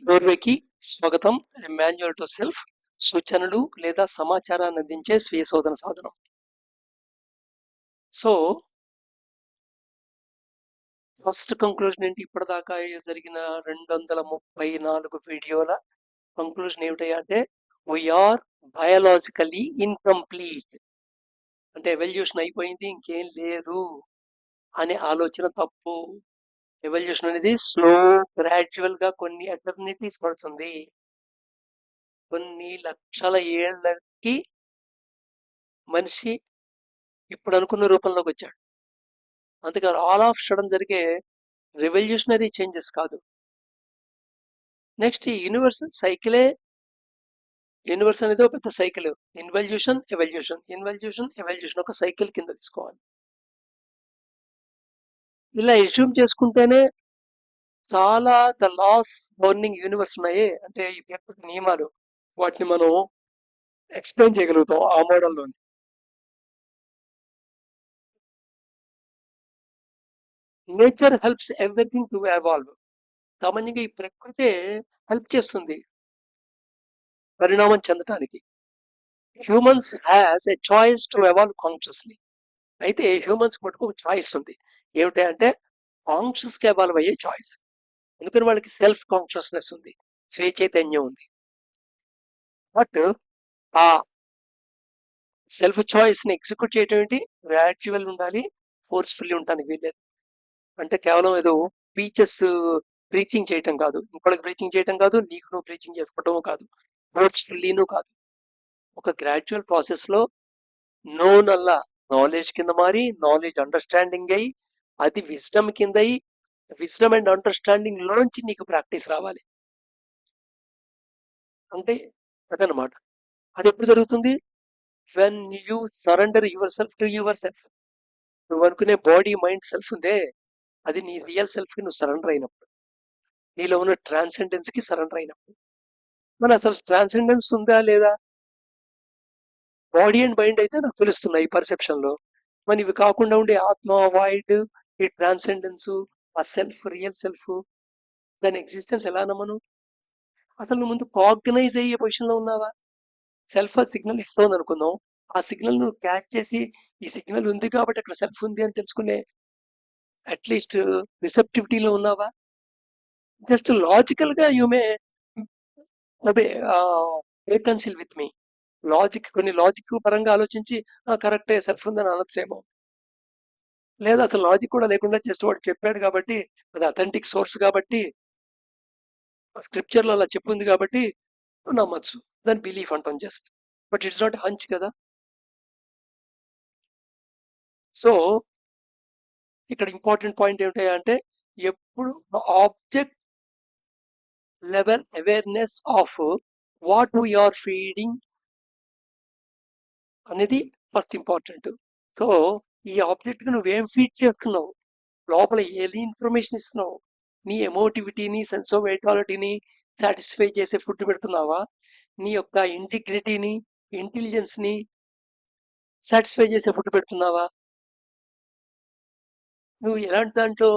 డోర్వేకి స్వాగతం. Manual to self సూచనలు లేదా సమాచారాన్ని అందించే స్వీయ శోధన సాధనం. సో ఫస్ట్ కంక్లూజన్ ఏంటి? ఇప్పటిదాకా జరిగిన 234 వీడియోల కంక్లూజన్ ఏమిటయ్యా అంటే వీఆర్ బయాలజికలీ ఇన్కంప్లీట్. అంటే ఎవల్యూషన్ అయిపోయింది, ఇంకేం లేదు అనే ఆలోచన తప్పు. ఎవల్యూషన్ అనేది స్లో, గ్రాడ్యువల్ గా కొన్ని ఎటర్నిటీస్ పడుతుంది. కొన్ని లక్షల ఏళ్ళకి మనిషి ఇప్పుడు అనుకున్న రూపంలోకి వచ్చాడు. అందుకని ఆల్ ఆఫ్ సడన్ జరిగే రెవల్యూషనరీ చేంజెస్ కాదు. నెక్స్ట్ ఈ యూనివర్స్ సైకిలే. యూనివర్స్ అనేది ఒక పెద్ద cycle. Involution, evolution, involution, evolution, ఒక సైకిల్ కింద తీసుకోవాలి. ఇలా ఎస్యూమ్ చేసుకుంటేనే చాలా ద లాస్ గవర్నింగ్ యూనివర్స్ ఉన్నాయి. అంటే ఈ ప్రకృతి నియమాలు, వాటిని మనం ఎక్స్ప్లెయిన్ చేయగలుగుతాం ఆ మోడల్లో. Nature helps everything to evolve. సామాన్యంగా ఈ ప్రకృతే హెల్ప్ చేస్తుంది పరిణామం చెందటానికి. Humans has a choice to evolve consciously. అయితే హ్యూమన్స్ మటుకు ఒక చాయిస్ ఉంది. ఏమిటి అంటే కాన్షియస్ గా ఎవాల్వ్ అయ్యే చాయిస్. ఎందుకని వాళ్ళకి సెల్ఫ్ కాన్షియస్నెస్ ఉంది, స్వయ చైతన్యం ఉంది. బట్ ఆ సెల్ఫ్ చాయిస్ ని ఎగ్జిక్యూట్ చేయడం ఏంటి? గ్రాడ్యువల్ ఉండాలి, ఫోర్స్ఫుల్లీ ఉండడానికి వీల్లేదు. అంటే కేవలం ఏదో పీచెస్ ప్రీచింగ్ చేయటం కాదు, ఇంకోళ్ళకి ప్రీచింగ్ చేయటం కాదు, నీకు నువ్వు ప్రీచింగ్ చేసుకోవటం కాదు, ఫోర్స్ఫుల్లీను కాదు. ఒక గ్రాడ్యువల్ ప్రాసెస్ లో నోన్ అల్లా నాలెడ్జ్ కింద మారి, నాలెడ్జ్ అండర్స్టాండింగ్ అయ్యి, అది విజ్డమ్ కింద అయ్యి, విజ్డమ్ అండ్ అండర్స్టాండింగ్ లోంచి నీకు ప్రాక్టీస్ రావాలి. అంటే అదనమాట. అది ఎప్పుడు జరుగుతుంది? When you surrender your self to your self. నువ్వు అనుకునే బాడీ, మైండ్, సెల్ఫ్ ఉందే, అది నీ రియల్ సెల్ఫ్ కి నువ్వు సరెండర్ అయినప్పుడు, నీలో ఉన్న ట్రాన్సెండెన్స్ కి సరెండర్ అయినప్పుడు. మన అసలు ట్రాన్సెండెన్స్ ఉందా లేదా? బాడీ అండ్ మైండ్ అయితే నాకు తెలుస్తున్నాయి పర్సెప్షన్ లో. మరి ఇవి కాకుండా ఉండే ఆత్మ, వాయిడ్, ఈ ట్రాన్సెండెన్స్, ఆ సెల్ఫ్, రియల్ సెల్ఫ్, దాని ఎగ్జిస్టెన్స్ ఎలా నమ్మను? అసలు నువ్వు ముందు కాగ్నైజ్ అయ్యే పొజిషన్ లో ఉన్నావా? సెల్ఫ్ సిగ్నల్ ఇస్తోంది అనుకుందాం, ఆ సిగ్నల్ నువ్వు క్యాచ్ చేసి ఈ సిగ్నల్ ఉంది కాబట్టి అక్కడ సెల్ఫ్ ఉంది అని తెలుసుకునే అట్లీస్ట్ రిసెప్టివిటీలో ఉన్నావా? జస్ట్ లాజికల్ గా you may రికన్సిల్ with me. Logic, కొన్ని లాజిక్ పరంగా ఆలోచించి కరెక్టే సెల్ఫ్ ఉందని అనొచ్చేమో. లేదా అసలు లాజిక్ కూడా లేకుండా జస్ట్ వాడు చెప్పాడు కాబట్టి, అది అథెంటిక్ సోర్స్ కాబట్టి, స్క్రిప్చర్ లో అలా చెప్పింది కాబట్టి నమ్మచ్చు, దాని బిలీఫ్ అంటాం just. But it's not hunch కదా. సో ఇక్కడ ఇంపార్టెంట్ పాయింట్ ఏమిటి అంటే, ఎప్పుడు object level awareness of what we are feeding అనేది ఫస్ట్ ఇంపార్టెంట్. సో ఈ ఆబ్జెక్ట్ కి నువ్వేం ఫీడ్ చేస్తున్నావు, లోపల ఏ ఇన్ఫర్మేషన్ ఇస్తున్నావు, నీ ఎమోటివిటీని, సెన్స్ ఆఫ్ వైటాలిటీని సాటిస్ఫై చేసే ఫుడ్ పెడుతున్నావా, నీ యొక్క ఇంటిగ్రిటీని, ఇంటెలిజెన్స్ ని సాటిస్ఫై చేసే ఫుడ్ పెడుతున్నావా? నువ్వు ఎలాంటి దాంట్లో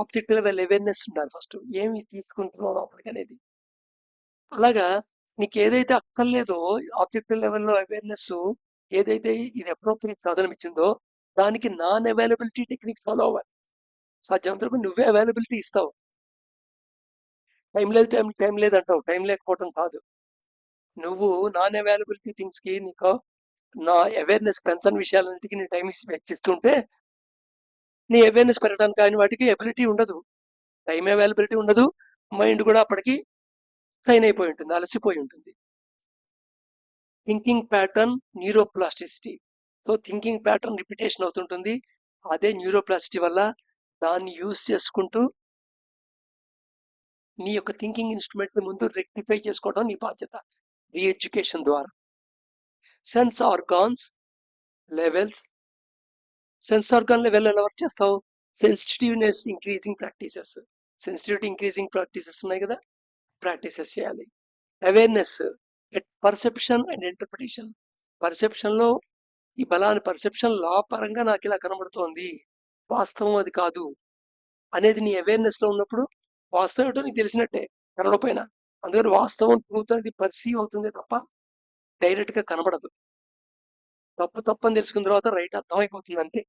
ఆబ్జెక్ట్ లెవెల్ అవేర్నెస్ ఉండాలి ఫస్ట్, ఏమి తీసుకుంటున్నావు లోపలికి అనేది. అలాగా నీకు ఏదైతే అక్కర్లేదో ఆబ్జెక్ట్ లెవెల్లో అవేర్నెస్, ఏదైతే ఇది అప్రోప్రియట్ సాధనం ఇచ్చిందో దానికి నాన్ అవైలబిలిటీ టెక్నిక్ ఫాలో అవ్వాలి. సాధ్యమంత వరకు నువ్వే అవైలబిలిటీ ఇస్తావు. టైం లేదు, టైం లేదు అంటావు, టైం లేకపోవడం కాదు. నువ్వు నాన్ అవైలబిలిటీ థింగ్స్ కి, నీకు నా అవేర్నెస్ పెంచని విషయాలన్నిటికీ నీ టైం వెచ్చిస్తుంటే నీ అవేర్నెస్ పెరగడానికి ఆయన వాటికి ఎబిలిటీ ఉండదు, టైం అవైలబిలిటీ ఉండదు, మైండ్ కూడా అప్పటికి ట్రైన్ అయిపోయి ఉంటుంది, అలసిపోయి ఉంటుంది. Thinking pattern, neuroplasticity. So thinking pattern repetition అవుతుంటుంది. అదే న్యూరోప్లాస్టిసిటీ వల్ల దాన్ని యూజ్ చేసుకుంటూ నీ యొక్క థింకింగ్ ఇన్స్ట్రుమెంట్ ని ముందు రెక్టిఫై చేసుకోవడం నీ బాధ్యత రీఎడ్యుకేషన్ ద్వారా. Sense organs levels, sense organ level ఎలా వర్క్ చేస్తావు? Sensitiveness increasing practices, sensitivity increasing practices ఉన్నాయి కదా, ప్రాక్టీసెస్ చేయాలి. Awareness, perception and interpretation. Perception లో ఈ బలాన్ని, పర్సెప్షన్ లా పరంగా నాకు ఇలా కనబడుతోంది, వాస్తవం అది కాదు అనేది నీ అవేర్నెస్ లో ఉన్నప్పుడు వాస్తవం ఏంటో నీకు తెలిసినట్టే కనడపోయినా. అందుకని వాస్తవం ట్రూత్ అనేది పర్సీవ్ అవుతుంది తప్ప డైరెక్ట్ గా కనబడదు. తప్పు తప్పని తెలుసుకున్న తర్వాత రైట్ అర్థమైపోతుంది అంతే.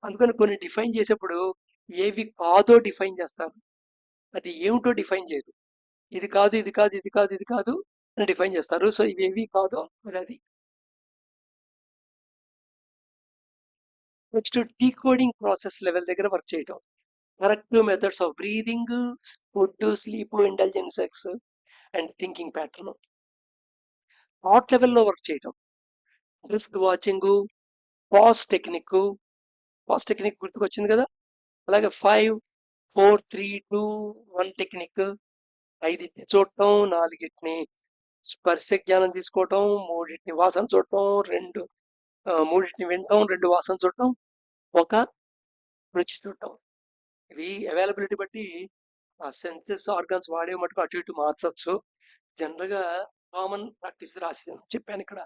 అందుకని కొన్ని డిఫైన్ చేసేప్పుడు ఏవి కాదో డిఫైన్ చేస్తారు, అది ఏమిటో డిఫైన్ చేయరు. ఇది కాదు ఇది కాదు ఇది కాదు ఇది కాదు అని డిఫైన్ చేస్తారు. సో ఇవేవి కాదో అది. నెక్స్ట్ డీకోడింగ్ ప్రాసెస్ లెవెల్ దగ్గర వర్క్ చేయటం. Correct methods of breathing, food, sleep, intelligence sex and thinking pattern. Thought లెవెల్లో వర్క్ చేయటం. Drift watching, pass technique. Pass technique గుర్తుకొచ్చింది కదా. అలాగే 5, 4, 3, 2, 1 టెక్నిక్. 5 చూడటం, 4 స్పర్శ జ్ఞానం తీసుకోవటం, 3 వాసన చూడటం, 3 వినటం, 2 వాసన చూడటం, 1 రుచి చూడటం. ఇవి అవైలబిలిటీ బట్టి ఆ సెన్సెస్ ఆర్గాన్స్ వాడే మటుకు అటు ఇటు మార్చవచ్చు. జనరల్ గా కామన్ ప్రాక్టీస్ రాసి చెప్పాను ఇక్కడ.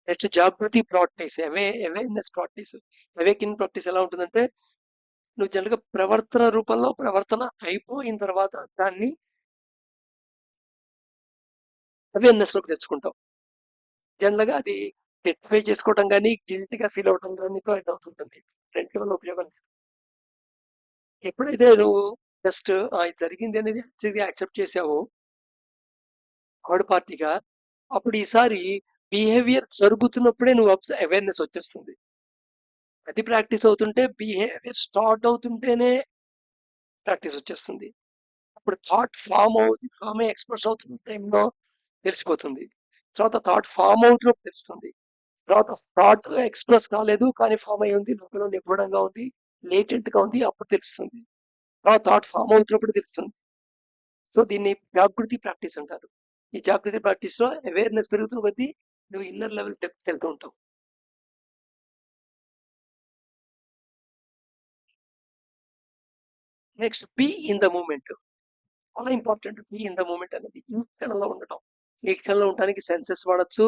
నెక్స్ట్ జాగృతి ప్రాక్టీస్, అవేర్నెస్ ప్రాక్టీస్. అవేకిన్ ప్రాక్టీస్ ఎలా ఉంటుందంటే నువ్వు జనరల్ గా ప్రవర్తన రూపంలో ప్రవర్తన అయిపోయిన తర్వాత దాన్ని అవేర్నెస్ లోకి తెచ్చుకుంటావు. జనరల్ గా అది రెక్టిఫై చేసుకోవడం కానీ గిల్ట్ గా ఫీల్ అవడం కానీ అవుతుంటుంది. రెండింటి వల్ల ఉపయోగం. ఎప్పుడైతే నువ్వు జస్ట్ ఇది జరిగింది అనేది యాక్సెప్ట్ చేసావో థర్డ్ పార్టీగా, అప్పుడు ఈసారి బిహేవియర్ జరుగుతున్నప్పుడే నువ్వు అవేర్నెస్ వచ్చేస్తుంది. అది ప్రాక్టీస్ అవుతుంటే బిహేవియర్ స్టార్ట్ అవుతుంటేనే ప్రాక్టీస్ వచ్చేస్తుంది. అప్పుడు థాట్ ఫామ్ ఎక్స్ప్రెస్ అవుతున్న టైంలో తెలిసిపోతుంది. తర్వాత థాట్ ఫామ్ అవుతున్నప్పుడు తెలుస్తుంది. తర్వాత థాట్ ఎక్స్ప్రెస్ కాలేదు కానీ ఫామ్ అయి ఉంది, లోపల నిగూఢంగా ఉంది, లేటెంట్ గా ఉంది, అప్పుడు తెలుస్తుంది. తర్వాత థాట్ ఫామ్ అవుతున్నప్పుడు తెలుస్తుంది. సో దీన్ని జాగృతి ప్రాక్టీస్ అంటారు. ఈ జాగృతి ప్రాక్టీస్ లో అవేర్నెస్ పెరుగుతున్న కొద్దీ నువ్వు ఇన్నర్ లెవెల్ డెప్త్ వెళ్తూ ఉంటావు. Next be in the moment. చాలా important be in the moment అనేది. ఈ క్షణంలో ఉండటం. ఈ క్షణంలో ఉండడానికి సెన్సెస్ వాడచ్చు,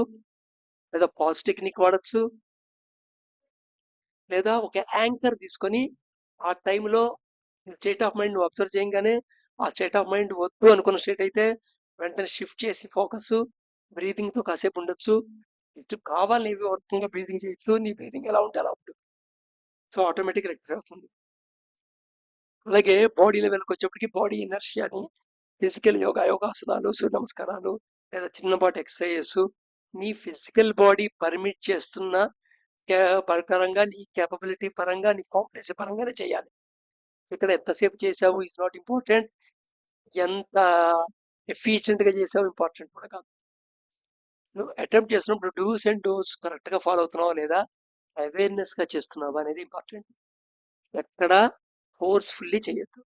లేదా పాజ్ టెక్నిక్ వాడచ్చు, లేదా ఒక యాంకర్ తీసుకొని ఆ టైంలో స్టేట్ ఆఫ్ మైండ్ నువ్వు అబ్జర్వ్ చేయగానే ఆ స్టేట్ ఆఫ్ మైండ్ వద్దు అనుకున్న స్టేట్ అయితే వెంటనే షిఫ్ట్ చేసి ఫోకస్ బ్రీదింగ్ తో కాసేపు ఉండొచ్చు. ఇటు కావాలి నీవి వర్కంగా బ్రీదింగ్ చేయొచ్చు. నీ బ్రీదింగ్ ఎలా ఉంటే అలా ఉంటుంది. సో ఆటోమేటిక్ రెక్టిఫై అవుతుంది. అలాగే బాడీ లెవెల్కి వచ్చేప్పటికి బాడీ ఇనర్షియాని ఫిజికల్ యోగాసనాలు, సూర్య నమస్కారాలు, లేదా చిన్నపాటి ఎక్సర్సైజెస్ నీ ఫిజికల్ బాడీ పర్మిట్ చేస్తున్న పరంగా, నీ కేపబిలిటీ పరంగా, నీ కాంపిటెన్సీ పరంగానే చేయాలి. ఇక్కడ ఎంతసేపు చేసావు ఈజ్ నాట్ ఇంపార్టెంట్, ఎంత ఎఫిషియెంట్ గా చేసావు ఇంపార్టెంట్ కూడా కాదు. నువ్వు అటెంప్ట్ చేసినప్పుడు డూస్ అండ్ డోస్ కరెక్ట్ గా ఫాలో అవుతున్నావా లేదా, అవేర్నెస్ గా చేస్తున్నావా అనేది ఇంపార్టెంట్. ఎక్కడ ఫోర్స్ఫుల్లీ చేయొద్దు,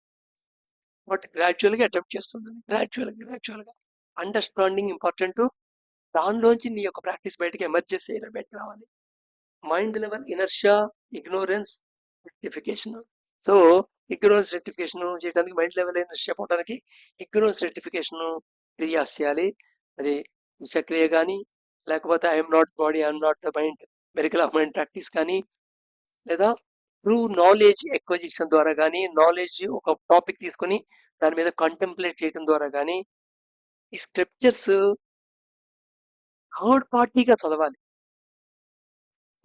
బట్ గ్రాడ్యువల్ గా అటెంప్ట్ చేస్తుంది. గ్రాడ్యువల్ గా అండర్స్టాండింగ్ ఇంపార్టెంట్. దానిలోంచి నీ యొక్క ప్రాక్టీస్ బయటకి ఎమర్జ్ చేసి బయటకు రావాలి. Mind level inertia, ignorance, rectification. So ignorance rectification చేయడానికి మైండ్ లెవెల్ ఇనర్షియా పోవడానికి ఇగ్నోరెన్స్ రెక్టిఫికేషన్ క్రియాస్ చేయాలి. అది విషక్రియ కానీ, లేకపోతే I'm not body, I'm not the mind, miracle of mind practice కానీ, లేదా త్రూ నాలెడ్జ్ ఎక్విజిషన్ ద్వారా కానీ, నాలెడ్జ్ ఒక టాపిక్ తీసుకొని దాని మీద కంటెంప్లేట్ చేయడం ద్వారా కానీ, ఈ స్క్రిప్చర్స్ థర్డ్ పార్టీగా చదవాలి.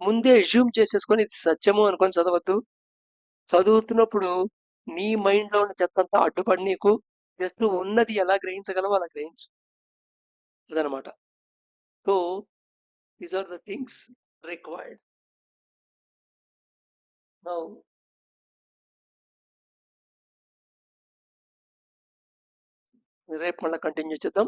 ముందే అజ్యూమ్ చేసేసుకొని ఇది సత్యము అనుకొని చదవద్దు. చదువుతున్నప్పుడు నీ మైండ్ లో ఉన్న చెత్తంతా అడ్డుపడి నీకు జస్ట్ ఉన్నది ఎలా గ్రహించగలవో అలా గ్రహించు. అదనమాట. So these are the things required. Now రేపు మళ్ళీ కంటిన్యూ చేద్దాం.